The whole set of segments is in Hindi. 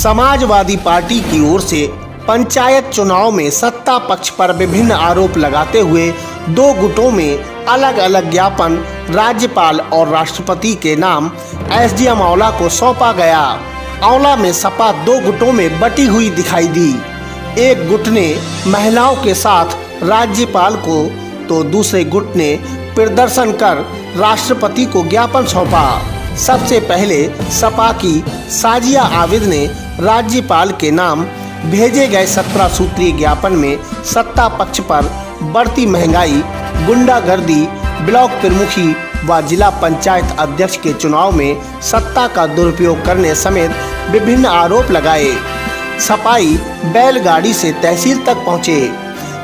समाजवादी पार्टी की ओर से पंचायत चुनाव में सत्ता पक्ष पर विभिन्न आरोप लगाते हुए दो गुटों में अलग अलग ज्ञापन राज्यपाल और राष्ट्रपति के नाम एसडीएम आंवला को सौंपा गया। आंवला में सपा दो गुटों में बटी हुई दिखाई दी। एक गुट ने महिलाओं के साथ राज्यपाल को तो दूसरे गुट ने प्रदर्शन कर राष्ट्रपति को ज्ञापन सौंपा। सबसे पहले सपा की साजिया आबिद ने राज्यपाल के नाम भेजे गए 17 सूत्रीय ज्ञापन में सत्ता पक्ष पर बढ़ती महंगाई, गुंडागर्दी, ब्लॉक प्रमुखी व जिला पंचायत अध्यक्ष के चुनाव में सत्ता का दुरुपयोग करने समेत विभिन्न आरोप लगाए। सपाई बैलगाड़ी से तहसील तक पहुंचे।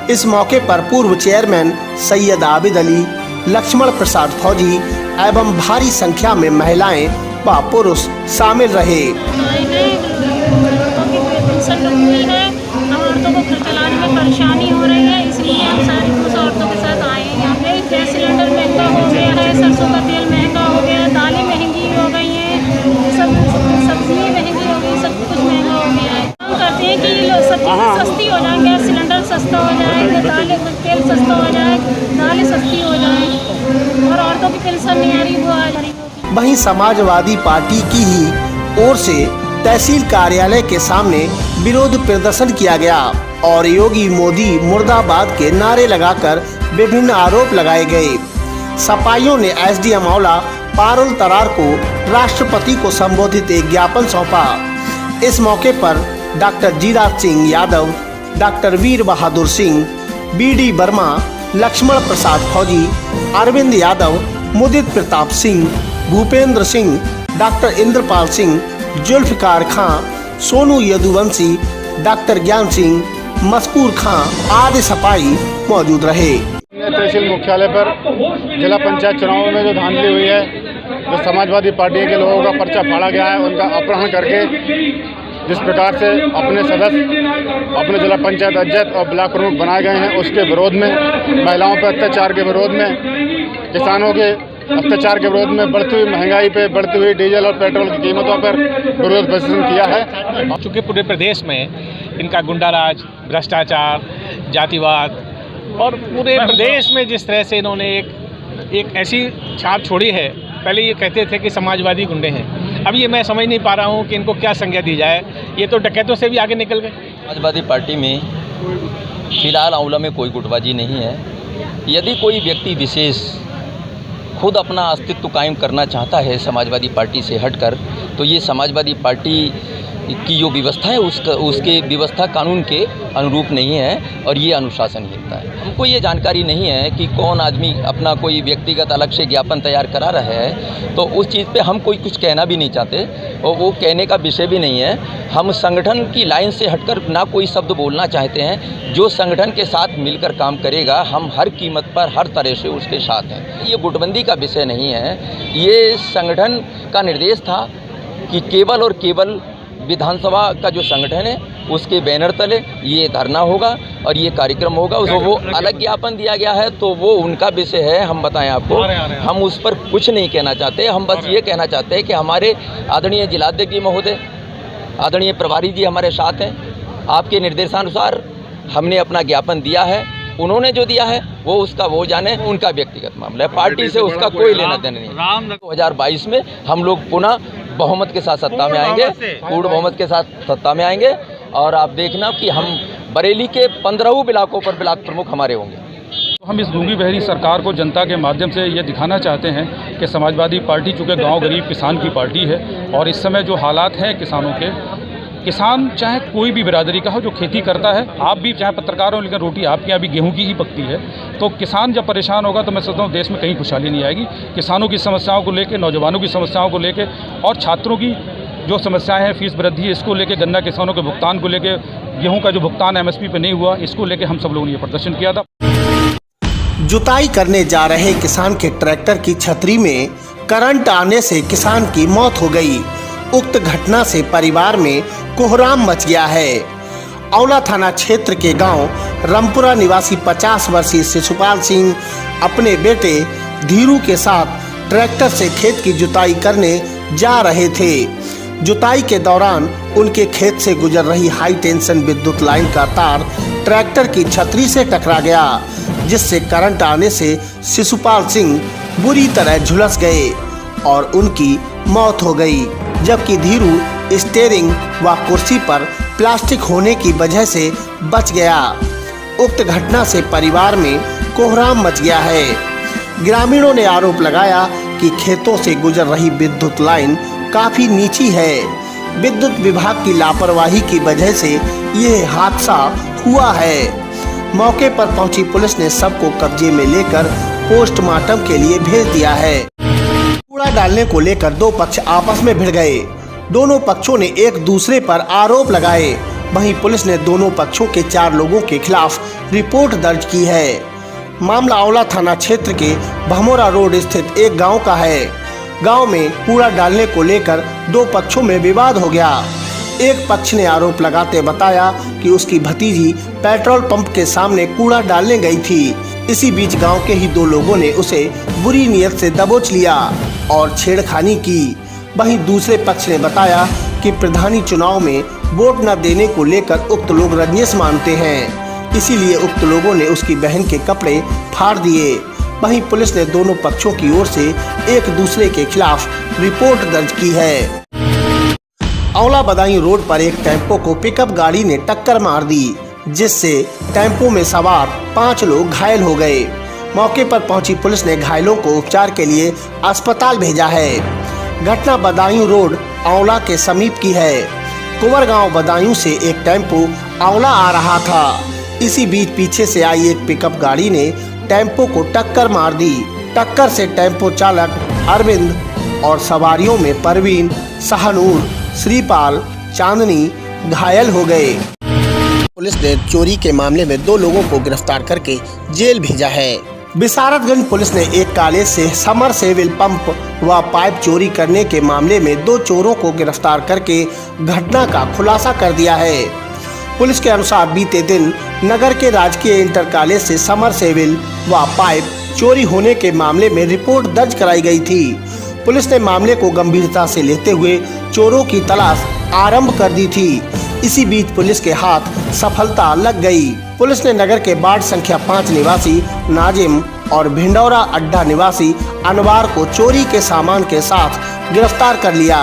इस मौके पर पूर्व चेयरमैन सैयद आबिद अली, लक्ष्मण प्रसाद फौजी एवं भारी संख्या में महिलाएं व पुरुष शामिल रहे। औरतों को घर चलाने में परेशानी हो रही है, इसलिए हम सारी कुछ औरतों के साथ आए हैं। यहाँ पे गैस सिलेंडर महंगा हो गया है, सरसों का तेल महंगा हो गया है, दालें महंगी हो गई हैं, सब सब्जियाँ महंगी हो गई, सब कुछ महंगा हो गया है। हम करते हैं कि सब चीज़ें सस्ती हो जाए, गैस सिलेंडर सस्ता हो जाए, दालें तेल सस्ता हो जाए, दालें सस्ती हो जाए और औरतों की पेंशन नहीं आ रही, वो आ रही। वहीं समाजवादी पार्टी की ही ओर से तहसील कार्यालय के सामने विरोध प्रदर्शन किया गया और योगी मोदी मुर्दाबाद के नारे लगाकर विभिन्न आरोप लगाए गए। सपाइयों ने एसडीएम आंवला पारुल तरार को राष्ट्रपति को संबोधित एक ज्ञापन सौंपा। इस मौके पर डॉक्टर जीराज सिंह यादव, डॉक्टर वीर बहादुर सिंह, बीडी वर्मा, लक्ष्मण प्रसाद फौजी, अरविंद यादव, मुदित प्रताप सिंह, भूपेंद्र सिंह, डॉक्टर इंद्रपाल सिंह, जुल्फकार खां, सोनू यदुवंशी, डॉक्टर ज्ञान सिंह, मस्कूर खां आदि सपाई मौजूद रहे। तहसील मुख्यालय पर जिला पंचायत चुनाव में जो धांधली हुई है, जो समाजवादी पार्टी के लोगों का पर्चा फाड़ा गया है, उनका अपहरण करके जिस प्रकार से अपने सदस्य अपने जिला पंचायत अध्यक्ष और ब्लॉक प्रमुख बनाए गए हैं, उसके विरोध में, महिलाओं पर अत्याचार के विरोध में, किसानों के अत्याचार के विरोध में, बढ़ती हुई महंगाई पे, बढ़ती हुई डीजल और पेट्रोल की कीमतों पर विरोध प्रदर्शन किया है। चूँकि पूरे प्रदेश में इनका गुंडाराज, भ्रष्टाचार, जातिवाद और पूरे प्रदेश में जिस तरह से इन्होंने एक ऐसी छाप छोड़ी है, पहले ये कहते थे कि समाजवादी गुंडे हैं, अब ये मैं समझ नहीं पा रहा हूँ कि इनको क्या संज्ञा दी जाए। ये तो डकैतों से भी आगे निकल गए। समाजवादी पार्टी में फिलहाल आंवला में कोई गुटबाजी नहीं है। यदि कोई व्यक्ति विशेष खुद अपना अस्तित्व कायम करना चाहता है समाजवादी पार्टी से हटकर, तो ये समाजवादी पार्टी की जो व्यवस्था है उसके व्यवस्था कानून के अनुरूप नहीं है और ये अनुशासनहीनता है। हमको ये जानकारी नहीं है कि कौन आदमी अपना कोई व्यक्तिगत अलग से ज्ञापन तैयार करा रहा है, तो उस चीज़ पे हम कोई कुछ कहना भी नहीं चाहते और वो कहने का विषय भी नहीं है। हम संगठन की लाइन से हटकर ना कोई शब्द बोलना चाहते हैं। जो संगठन के साथ मिलकर काम करेगा, हम हर कीमत पर हर तरह से उसके साथ हैं। ये गुटबंदी का विषय नहीं है। ये संगठन का निर्देश था कि केवल और केवल विधानसभा का जो संगठन है उसके बैनर तले ये धरना होगा और ये कार्यक्रम होगा। उसको वो अलग ज्ञापन दिया गया है तो वो उनका विषय है। हम बताएं आपको, हम उस पर कुछ नहीं कहना चाहते। हम बस ये कहना चाहते हैं कि हमारे आदरणीय जिलाध्यक्ष जी महोदय, आदरणीय प्रभारी जी हमारे साथ हैं। आपके निर्देशानुसार हमने अपना ज्ञापन दिया है। उन्होंने जो दिया है वो उसका वो जाने, उनका व्यक्तिगत मामला है। पार्टी से उसका कोई लेना देना नहीं। 2022 में हम लोग पुनः बहुमत के साथ सत्ता में आएंगे, पूर्ण बहुमत के साथ सत्ता में आएंगे और आप देखना कि हम बरेली के 15 ब्लॉकों पर ब्लॉक प्रमुख हमारे होंगे। तो हम इस गूंगी बहरी सरकार को जनता के माध्यम से ये दिखाना चाहते हैं कि समाजवादी पार्टी चूँकि गांव गरीब किसान की पार्टी है और इस समय जो हालात हैं किसानों के, किसान चाहे कोई भी बिरादरी का हो जो खेती करता है, आप भी चाहे पत्रकार हो लेकिन रोटी आपके यहाँ भी गेहूं की ही पकती है, तो किसान जब परेशान होगा तो मैं सोचता हूँ देश में कहीं खुशहाली नहीं आएगी। किसानों की समस्याओं को लेकर, नौजवानों की समस्याओं को लेकर और छात्रों की जो समस्याएं हैं, फीस वृद्धि, इसको लेकर, गन्ना किसानों के भुगतान को लेकर, गेहूँ का जो भुगतान MSP पर नहीं हुआ, इसको लेकर हम सब लोगों ने ये प्रदर्शन किया था। जुताई करने जा रहे किसान के ट्रैक्टर की छतरी में करंट आने से किसान की मौत हो गई। उक्त घटना से परिवार में कोहराम मच गया है। आंवला थाना क्षेत्र के गांव रामपुरा निवासी 50 वर्षीय शिशुपाल सिंह अपने बेटे धीरू के साथ ट्रैक्टर से खेत की जुताई करने जा रहे थे। जुताई के दौरान उनके खेत से गुजर रही हाई टेंशन विद्युत लाइन का तार ट्रैक्टर की छतरी से टकरा गया, जिससे करंट आने से शिशुपाल सिंह बुरी तरह झुलस गए और उनकी मौत हो गई, जबकि धीरू स्टीयरिंग व कुर्सी पर प्लास्टिक होने की वजह से बच गया। उक्त घटना से परिवार में कोहराम मच गया है। ग्रामीणों ने आरोप लगाया कि खेतों से गुजर रही विद्युत लाइन काफी नीची है। विद्युत विभाग की लापरवाही की वजह से यह हादसा हुआ है। मौके पर पहुंची पुलिस ने सबको कब्जे में लेकर पोस्टमार्टम के लिए भेज दिया है। कूड़ा डालने को लेकर दो पक्ष आपस में भिड़ गए। दोनों पक्षों ने एक दूसरे पर आरोप लगाए। वहीं पुलिस ने दोनों पक्षों के 4 लोगों के खिलाफ रिपोर्ट दर्ज की है। मामला आंवला थाना क्षेत्र के भमोरा रोड स्थित एक गांव का है। गांव में कूड़ा डालने को लेकर दो पक्षों में विवाद हो गया। एक पक्ष ने आरोप लगाते बताया कि उसकी भतीजी पेट्रोल पंप के सामने कूड़ा डालने गई थी। इसी बीच गांव के ही 2 लोगों ने उसे बुरी नीयत से दबोच लिया और छेड़खानी की। वहीं दूसरे पक्ष ने बताया कि प्रधानी चुनाव में वोट न देने को लेकर उक्त लोग रंजिश मानते हैं, इसीलिए उक्त लोगों ने उसकी बहन के कपड़े फाड़ दिए। वहीं पुलिस ने दोनों पक्षों की ओर से एक दूसरे के खिलाफ रिपोर्ट दर्ज की है। आंवला बदायूं रोड पर एक टेम्पो को पिकअप गाड़ी ने टक्कर मार दी, जिससे टेम्पो में सवार 5 लोग घायल हो गए। मौके पर पहुंची पुलिस ने घायलों को उपचार के लिए अस्पताल भेजा है। घटना बदायूं रोड आंवला के समीप की है। कुंवरगांव बदायूं से एक टेम्पो आंवला आ रहा था। इसी बीच पीछे से आई एक पिकअप गाड़ी ने टेम्पो को टक्कर मार दी। टक्कर से टेम्पो चालक अरविंद और सवारियों में परवीन, शाहनूर, श्रीपाल, चांदनी घायल हो गए। पुलिस ने चोरी के मामले में 2 लोगों को गिरफ्तार करके जेल भेजा है। बिसारतगंज पुलिस ने एक कॉलेज से समरसेबिल पंप व पाइप चोरी करने के मामले में 2 चोरों को गिरफ्तार करके घटना का खुलासा कर दिया है। पुलिस के अनुसार बीते दिन नगर के राजकीय इंटर कॉलेज से समरसेबिल व पाइप चोरी होने के मामले में रिपोर्ट दर्ज कराई गई थी। पुलिस ने मामले को गंभीरता से लेते हुए चोरों की तलाश आरंभ कर दी थी। इसी बीच पुलिस के हाथ सफलता लग गई। पुलिस ने नगर के वार्ड संख्या 5 निवासी नाजिम और भिंडौरा अड्डा निवासी अनवार को चोरी के सामान के साथ गिरफ्तार कर लिया।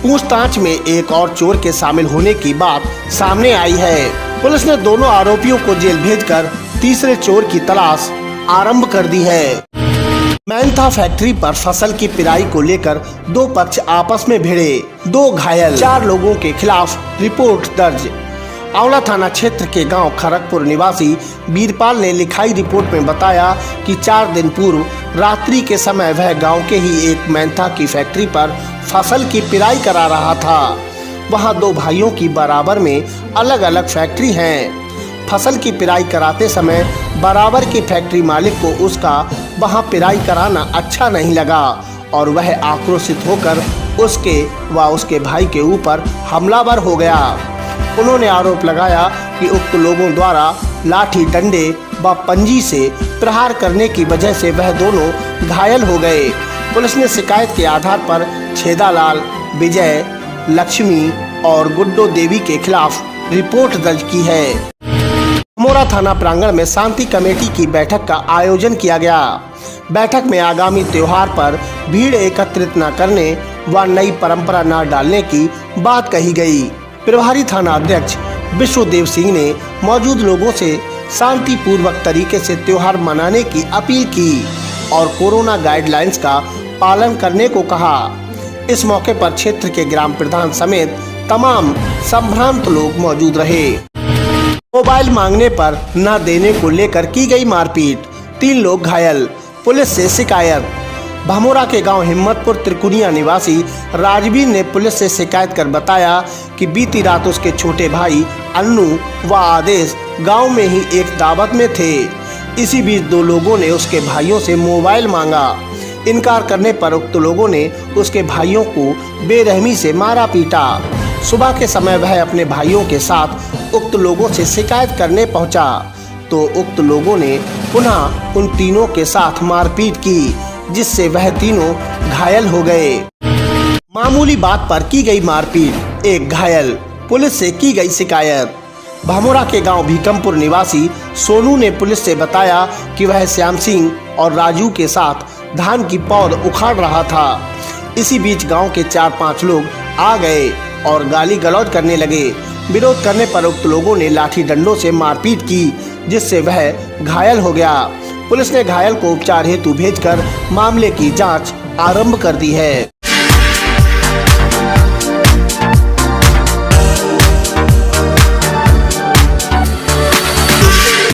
पूछताछ में एक और चोर के शामिल होने की बात सामने आई है। पुलिस ने दोनों आरोपियों को जेल भेजकर तीसरे चोर की तलाश आरंभ कर दी है। मैंथा फैक्ट्री पर फसल की पिराई को लेकर 2 पक्ष आपस में भिड़े, 2 घायल, 4 लोगों के खिलाफ रिपोर्ट दर्ज। आंवला थाना क्षेत्र के गांव खरगपुर निवासी बीरपाल ने लिखाई रिपोर्ट में बताया कि 4 दिन पूर्व रात्रि के समय वह गांव के ही एक मैंथा की फैक्ट्री पर फसल की पिराई करा रहा था। वहां 2 भाइयों की बराबर में अलग अलग फैक्ट्री हैं। फसल की पिराई कराते समय बराबर की फैक्ट्री मालिक को उसका वहां पिराई कराना अच्छा नहीं लगा और वह आक्रोशित होकर उसके व उसके भाई के ऊपर हमलावर हो गया। उन्होंने आरोप लगाया कि उक्त लोगों द्वारा लाठी, डंडे व पंजी से प्रहार करने की वजह से वह दोनों घायल हो गए। पुलिस ने शिकायत के आधार पर छेदालाल, विजय, लक्ष्मी और गुड्डो देवी के खिलाफ रिपोर्ट दर्ज की है। भमोरा थाना प्रांगण में शांति कमेटी की बैठक का आयोजन किया गया। बैठक में आगामी त्योहार पर भीड़ एकत्रित न करने व नई परंपरा न डालने की बात कही गई। प्रभारी थाना अध्यक्ष विश्वदेव सिंह ने मौजूद लोगों से शांतिपूर्वक तरीके से त्योहार मनाने की अपील की और कोरोना गाइडलाइंस का पालन करने को कहा। इस मौके पर क्षेत्र के ग्राम प्रधान समेत तमाम संभ्रांत लोग मौजूद रहे। मोबाइल मांगने पर न देने को लेकर की गई मारपीट, 3 लोग घायल, पुलिस से शिकायत। भमोरा के गांव हिम्मतपुर त्रिकुनिया निवासी राजवीर ने पुलिस से शिकायत कर बताया कि बीती रात उसके छोटे भाई अन्नू व आदेश गांव में ही एक दावत में थे। इसी बीच 2 लोगों ने उसके भाइयों से मोबाइल मांगा। इनकार करने पर उक्त लोगों ने उसके भाइयों को बेरहमी से मारा पीटा। सुबह के समय वह अपने भाइयों के साथ उक्त लोगों से शिकायत करने पहुंचा तो उक्त लोगों ने पुनः उन तीनों के साथ मारपीट की, जिससे वह तीनों घायल हो गए। मामूली बात पर की गई मारपीट, एक घायल, पुलिस से की गई शिकायत। भामोरा के गांव भीकमपुर निवासी सोनू ने पुलिस से बताया कि वह श्याम सिंह और राजू के साथ धान की पौध उखाड़ रहा था। इसी बीच गांव के 4-5 लोग आ गए और गाली गलौज करने लगे। विरोध करने पर उक्त लोगों ने लाठी डंडों से मारपीट की, जिससे वह घायल हो गया। पुलिस ने घायल को उपचार हेतु भेजकर मामले की जांच आरंभ कर दी है।